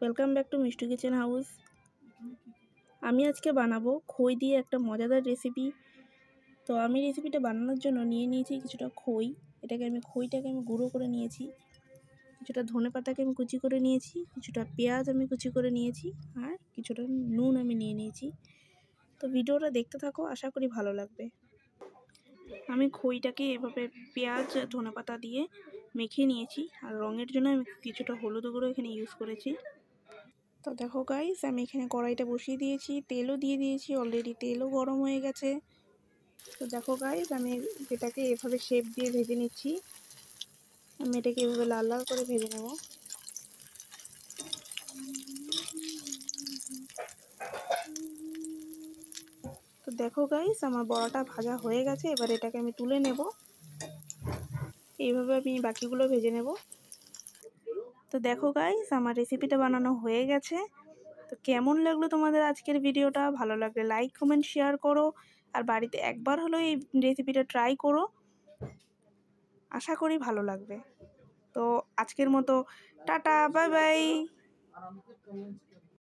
Welcome back to Mishtu kitchen house. আমি আজকে বানাবো খই দিয়ে একটা মজাদার রেসিপি। তো আমি রেসিপিটা বানানোর জন্য নিয়ে নিয়েছি কিছুটা খইটাকে আমি গুঁড়ো করে নিয়েছি, কিছুটা ধনেপাতাকে আমি কুচি করে নিয়েছি, কিছুটা পেঁয়াজ আমি কুচি করে নিয়েছি, আর কিছুটা নুন আমি নিয়ে নিয়েছি। তো ভিডিওটা দেখতে থাকো, আশা করি ভালো লাগবে। আমি খইটাকে এভাবে পেঁয়াজ ধনেপাতা দিয়ে মেখে নিয়েছি, আর রঙের জন্য আমি কিছুটা হলুদ গুঁড়ো এখানে ইউজ করেছি। তো দেখো গাইস, আমি এখানে কড়াইটা বসিয়ে দিয়েছি, তেলও দিয়ে দিয়েছি, অলরেডি তেলও গরম হয়ে গেছে। তো দেখো গাইস, আমি এটাকে এভাবে শেপ দিয়ে ভেজে নিচ্ছি। আমি এটাকে এভাবে লাল লাল করে ভেজে নেব। তো দেখো গাইস, আমার বড়াটা ভাজা হয়ে গেছে, এবার এটাকে আমি তুলে নেব। এইভাবে আমি বাকিগুলো ভেজে নেব। তো দেখো গাইস, আমার রেসিপিটা বানানো হয়ে গেছে। তো কেমন লাগলো তোমাদের আজকের ভিডিওটা? ভালো লাগলে লাইক কমেন্ট শেয়ার করো, আর বাড়িতে একবার হলো এই রেসিপিটা ট্রাই করো, আশা করি ভালো লাগবে। তো আজকের মতো টাটা, বাই বাই।